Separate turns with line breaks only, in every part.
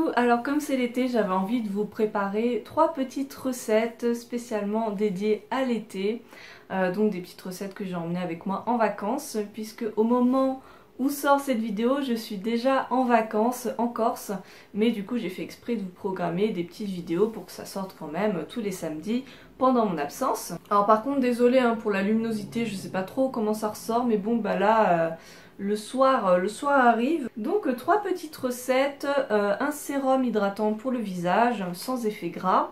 Coucou, alors comme c'est l'été, j'avais envie de vous préparer 3 petites recettes spécialement dédiées à l'été. Donc des petites recettes que j'ai emmenées avec moi en vacances, puisque au moment où sort cette vidéo, je suis déjà en vacances en Corse. Mais du coup j'ai fait exprès de vous programmer des petites vidéos pour que ça sorte quand même tous les samedis pendant mon absence. Alors par contre désolée hein, pour la luminosité, je sais pas trop comment ça ressort, mais bon bah là... le soir arrive. Donc 3 petites recettes, un sérum hydratant pour le visage sans effet gras,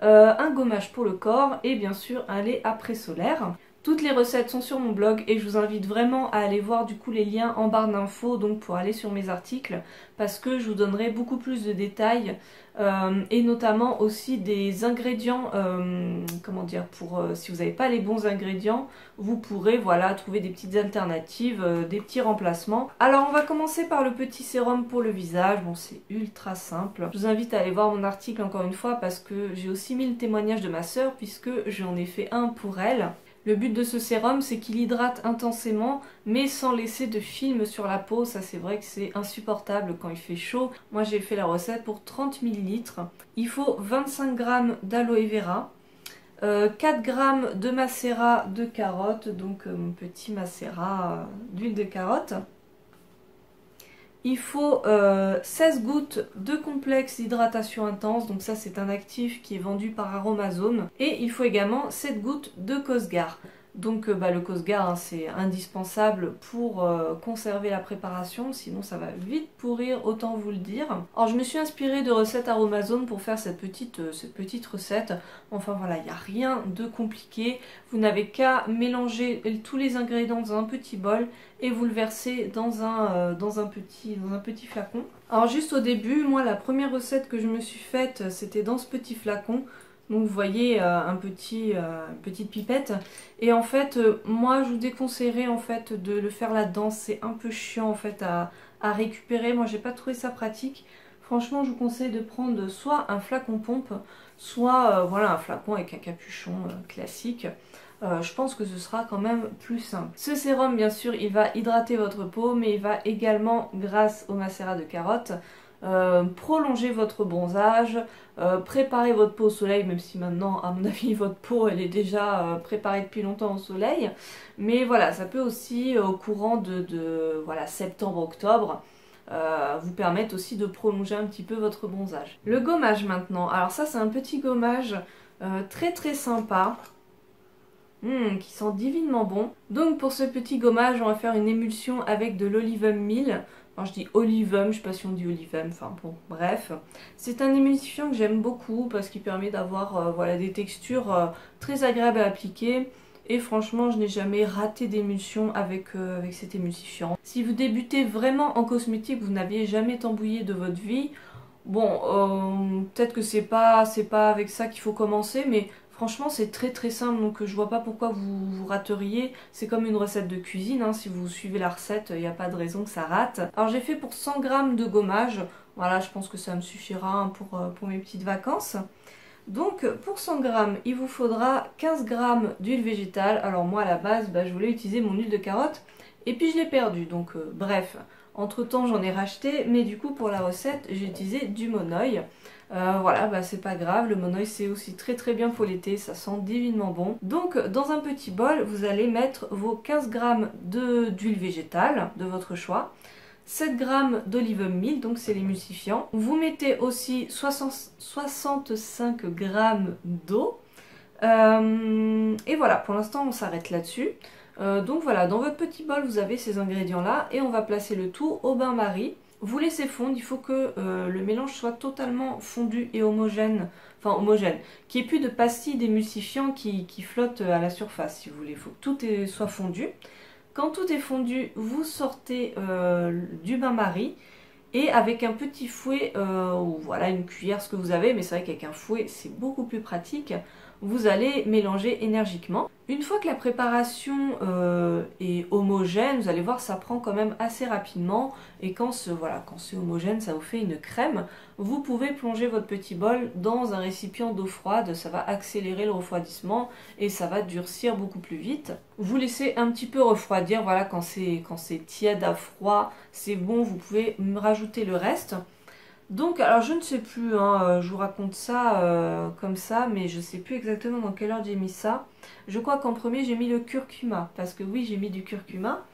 un gommage pour le corps et bien sûr un lait après solaire. Toutes les recettes sont sur mon blog et je vous invite vraiment à aller voir du coup les liens en barre d'infos donc pour aller sur mes articles parce que je vous donnerai beaucoup plus de détails et notamment aussi des ingrédients, comment dire, pour si vous n'avez pas les bons ingrédients, vous pourrez voilà trouver des petites alternatives, des petits remplacements. Alors on va commencer par le petit sérum pour le visage. Bon, c'est ultra simple. Je vous invite à aller voir mon article encore une fois parce que j'ai aussi mis le témoignage de ma sœur puisque j'en ai fait un pour elle. Le but de ce sérum, c'est qu'il hydrate intensément, mais sans laisser de film sur la peau. Ça, c'est vrai que c'est insupportable quand il fait chaud. Moi, j'ai fait la recette pour 30 ml. Il faut 25 g d'aloe vera, 4 g de macérat de carotte, donc mon petit macérat d'huile de carotte. Il faut 16 gouttes de complexe d'hydratation intense, donc ça c'est un actif qui est vendu par Aromazone. Et il faut également 7 gouttes de Cosgar. Donc le Cosgar hein, c'est indispensable pour conserver la préparation, sinon ça va vite pourrir, autant vous le dire. Alors je me suis inspirée de recettes Aromazone pour faire cette petite recette. Enfin voilà, il n'y a rien de compliqué. Vous n'avez qu'à mélanger tous les ingrédients dans un petit bol et vous le versez dans un petit flacon. Alors juste au début, moi la première recette que je me suis faite, c'était dans ce petit flacon. Donc vous voyez une petite pipette. Et en fait, moi je vous déconseillerais en fait de le faire là-dedans. C'est un peu chiant en fait à récupérer. Moi j'ai pas trouvé ça pratique. Franchement je vous conseille de prendre soit un flacon pompe, soit voilà un flacon avec un capuchon classique. Je pense que ce sera quand même plus simple. Ce sérum bien sûr il va hydrater votre peau mais il va également grâce au macérat de carotte prolonger votre bronzage, préparer votre peau au soleil, même si maintenant à mon avis votre peau elle est déjà préparée depuis longtemps au soleil, mais voilà ça peut aussi au courant de voilà, septembre-octobre vous permettre aussi de prolonger un petit peu votre bronzage. Le gommage maintenant, alors ça c'est un petit gommage très très sympa. Qui sent divinement bon. Donc pour ce petit gommage, on va faire une émulsion avec de l'olivum mil. Enfin je dis olivum, je sais pas si on dit olivum, enfin bon, bref. C'est un émulsifiant que j'aime beaucoup parce qu'il permet d'avoir voilà, des textures très agréables à appliquer. Et franchement, je n'ai jamais raté d'émulsion avec cet émulsifiant. Si vous débutez vraiment en cosmétique, vous n'aviez jamais tambouillé de votre vie, bon, peut-être que c'est pas avec ça qu'il faut commencer, mais franchement c'est très très simple, donc je vois pas pourquoi vous rateriez. C'est comme une recette de cuisine, hein. Si vous suivez la recette, il n'y a pas de raison que ça rate. Alors j'ai fait pour 100 g de gommage, voilà je pense que ça me suffira hein, pour mes petites vacances. Donc pour 100 g, il vous faudra 15 g d'huile végétale. Alors moi à la base, je voulais utiliser mon huile de carotte et puis je l'ai perdue, donc bref. Entre temps j'en ai racheté, mais du coup pour la recette j'ai utilisé du Monoi. Voilà, c'est pas grave, le Monoi c'est aussi très très bien pour l'été, ça sent divinement bon. Donc dans un petit bol, vous allez mettre vos 15 g d'huile végétale de votre choix, 7 g d'olivum mil, donc c'est l'émulsifiant. Vous mettez aussi 65 g d'eau. Et voilà, pour l'instant on s'arrête là-dessus. Donc voilà, dans votre petit bol vous avez ces ingrédients là et on va placer le tout au bain-marie. Vous laissez fondre, il faut que le mélange soit totalement fondu et homogène, enfin homogène, qu'il n'y ait plus de pastilles d'émulsifiant qui flottent à la surface si vous voulez, il faut que tout soit fondu. Quand tout est fondu, vous sortez du bain-marie et avec un petit fouet, ou voilà une cuillère, ce que vous avez, mais c'est vrai qu'avec un fouet c'est beaucoup plus pratique, vous allez mélanger énergiquement. Une fois que la préparation est homogène, vous allez voir ça prend quand même assez rapidement et quand c'est homogène, ça vous fait une crème. Vous pouvez plonger votre petit bol dans un récipient d'eau froide, ça va accélérer le refroidissement et ça va durcir beaucoup plus vite. Vous laissez un petit peu refroidir, voilà, quand c'est tiède à froid, c'est bon, vous pouvez rajouter le reste. Donc, alors je ne sais plus, hein, je vous raconte ça comme ça, mais je sais plus exactement dans quelle ordre j'ai mis ça. Je crois qu'en premier j'ai mis le curcuma, parce que oui, j'ai mis du curcuma.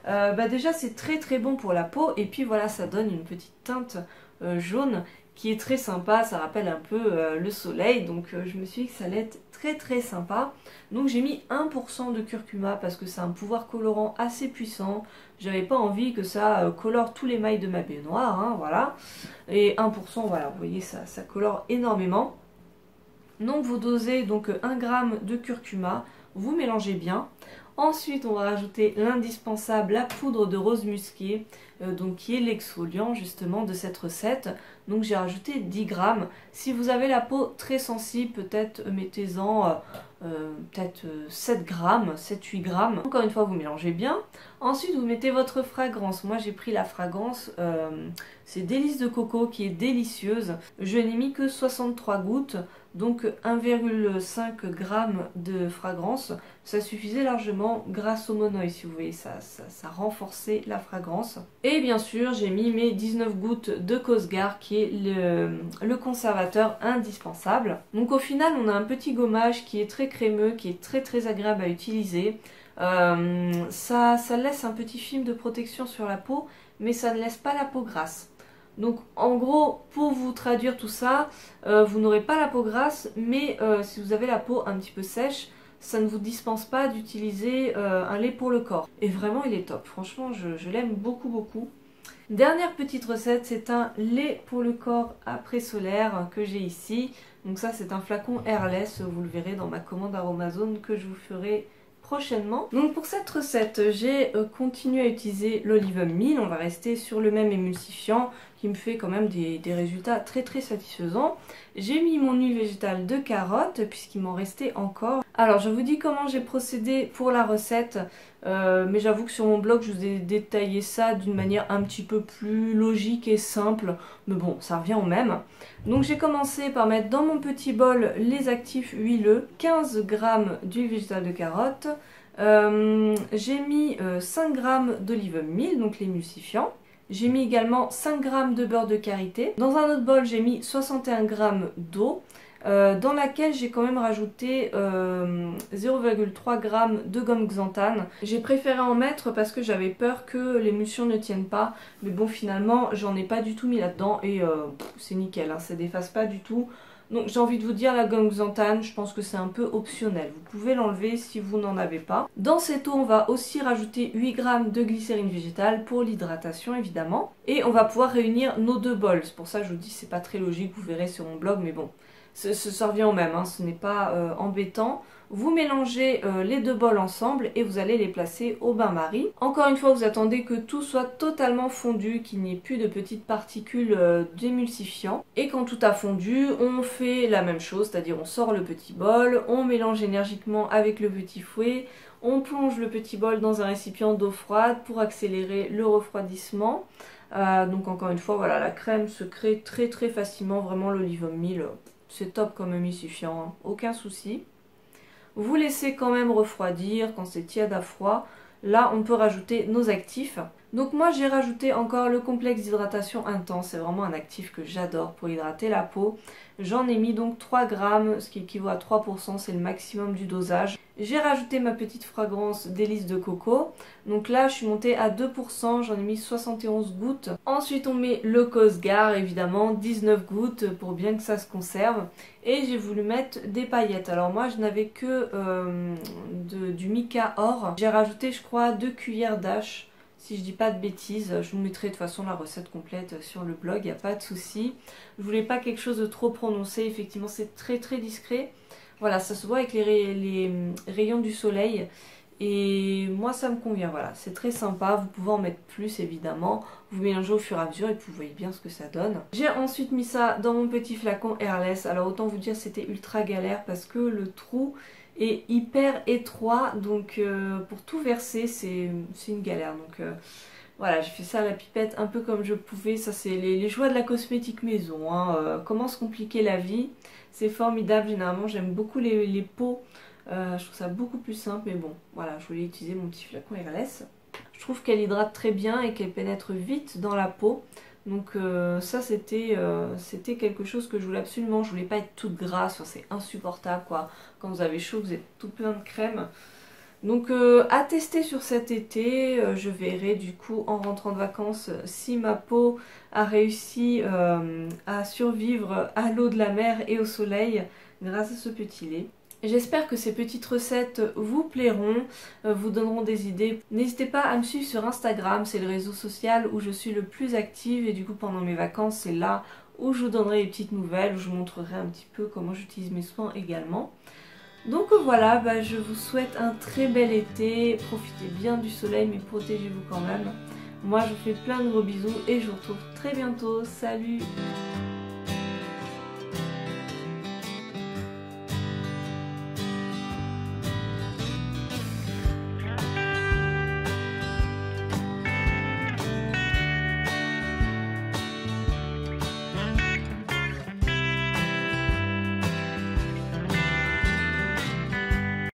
Bah déjà c'est très très bon pour la peau, et puis voilà, ça donne une petite teinte jaune qui est très sympa, ça rappelle un peu le soleil, donc je me suis dit que ça allait être très très sympa. Donc j'ai mis 1% de curcuma parce que c'est un pouvoir colorant assez puissant. J'avais pas envie que ça colore tous les mailles de ma baignoire, hein, voilà. Et 1%, voilà, vous voyez, ça colore énormément. Donc vous dosez donc 1 g de curcuma, vous mélangez bien. Ensuite, on va rajouter l'indispensable, la poudre de rose musquée, donc qui est l'exfoliant justement de cette recette. Donc j'ai rajouté 10 grammes. Si vous avez la peau très sensible, peut-être mettez-en peut-être 7 grammes, 7-8 grammes. Encore une fois, vous mélangez bien. Ensuite, vous mettez votre fragrance. Moi, j'ai pris la fragrance, c'est Délices de coco qui est délicieuse. Je n'ai mis que 63 gouttes. Donc 1,5 g de fragrance, ça suffisait largement grâce au monoï, si vous voyez, ça renforçait la fragrance. Et bien sûr, j'ai mis mes 19 gouttes de Cosgar qui est le conservateur indispensable. Donc au final, on a un petit gommage qui est très crémeux, qui est très très agréable à utiliser. Ça laisse un petit film de protection sur la peau, mais ça ne laisse pas la peau grasse. Donc en gros, pour vous traduire tout ça, vous n'aurez pas la peau grasse, mais si vous avez la peau un petit peu sèche, ça ne vous dispense pas d'utiliser un lait pour le corps. Et vraiment, il est top. Franchement, je l'aime beaucoup, beaucoup. Dernière petite recette, c'est un lait pour le corps après solaire que j'ai ici. Donc ça, c'est un flacon airless, vous le verrez dans ma commande Aromazone que je vous ferai prochainement. Donc pour cette recette, j'ai continué à utiliser l'olive meal. On va rester sur le même émulsifiant qui me fait quand même des résultats très très satisfaisants. J'ai mis mon huile végétale de carotte puisqu'il m'en restait encore. Alors je vous dis comment j'ai procédé pour la recette, mais j'avoue que sur mon blog je vous ai détaillé ça d'une manière un petit peu plus logique et simple, mais bon, ça revient au même. Donc j'ai commencé par mettre dans mon petit bol les actifs huileux, 15 g d'huile végétale de carotte, j'ai mis 5 g d'olive meal, donc l'émulsifiant. J'ai mis également 5 g de beurre de karité. Dans un autre bol, j'ai mis 61 g d'eau, dans laquelle j'ai quand même rajouté 0,3 g de gomme xanthane. J'ai préféré en mettre parce que j'avais peur que l'émulsion ne tienne pas. Mais bon, finalement, j'en ai pas du tout mis là-dedans et c'est nickel, hein, ça déface pas du tout. Donc j'ai envie de vous dire, la gomme xanthane, je pense que c'est un peu optionnel. Vous pouvez l'enlever si vous n'en avez pas. Dans cette eau, on va aussi rajouter 8 g de glycérine végétale pour l'hydratation évidemment. Et on va pouvoir réunir nos deux bols. C'est pour ça que je vous dis, c'est pas très logique, vous verrez sur mon blog, mais bon. Ça revient au même, hein, ce n'est pas embêtant. Vous mélangez les deux bols ensemble et vous allez les placer au bain-marie. Encore une fois, vous attendez que tout soit totalement fondu, qu'il n'y ait plus de petites particules d'émulsifiant. Et quand tout a fondu, on fait la même chose, c'est-à-dire on sort le petit bol, on mélange énergiquement avec le petit fouet, on plonge le petit bol dans un récipient d'eau froide pour accélérer le refroidissement. Donc encore une fois, voilà, la crème se crée très très facilement, vraiment l'olive meal. C'est top comme émulsifiant, hein, aucun souci. Vous laissez quand même refroidir quand c'est tiède à froid. Là, on peut rajouter nos actifs. Donc moi, j'ai rajouté encore le complexe d'hydratation intense. C'est vraiment un actif que j'adore pour hydrater la peau. J'en ai mis donc 3 grammes, ce qui équivaut à 3%, c'est le maximum du dosage. J'ai rajouté ma petite fragrance Délices de coco. Donc là, je suis montée à 2%, j'en ai mis 71 gouttes. Ensuite, on met le Cosgar, évidemment, 19 gouttes pour bien que ça se conserve. Et j'ai voulu mettre des paillettes. Alors moi, je n'avais que du mica or. J'ai rajouté, je crois, 2 cuillères d'âge. Si je dis pas de bêtises, je vous mettrai de toute façon la recette complète sur le blog, il n'y a pas de souci. Je voulais pas quelque chose de trop prononcé, effectivement c'est très très discret. Voilà, ça se voit avec les rayons du soleil et moi ça me convient, voilà, c'est très sympa. Vous pouvez en mettre plus évidemment, vous mélangez au fur et à mesure et puis vous voyez bien ce que ça donne. J'ai ensuite mis ça dans mon petit flacon airless, alors autant vous dire c'était ultra galère parce que le trou est hyper étroit, donc pour tout verser c'est une galère. Donc voilà, j'ai fait ça à la pipette un peu comme je pouvais. Ça c'est les joies de la cosmétique maison, hein. Comment se compliquer la vie, c'est formidable. Généralement j'aime beaucoup les pots, je trouve ça beaucoup plus simple, mais bon voilà, je voulais utiliser mon petit flacon airless. Je trouve qu'elle hydrate très bien et qu'elle pénètre vite dans la peau. Donc ça c'était quelque chose que je voulais absolument. Je voulais pas être toute grasse, enfin, c'est insupportable quoi. Quand vous avez chaud, vous êtes tout plein de crème. Donc à tester sur cet été, je verrai du coup en rentrant de vacances si ma peau a réussi à survivre à l'eau de la mer et au soleil grâce à ce petit lait. J'espère que ces petites recettes vous plairont, vous donneront des idées. N'hésitez pas à me suivre sur Instagram, c'est le réseau social où je suis le plus active et du coup pendant mes vacances c'est là où je vous donnerai des petites nouvelles, où je vous montrerai un petit peu comment j'utilise mes soins également. Donc voilà, je vous souhaite un très bel été, profitez bien du soleil mais protégez-vous quand même. Moi je vous fais plein de gros bisous et je vous retrouve très bientôt, salut!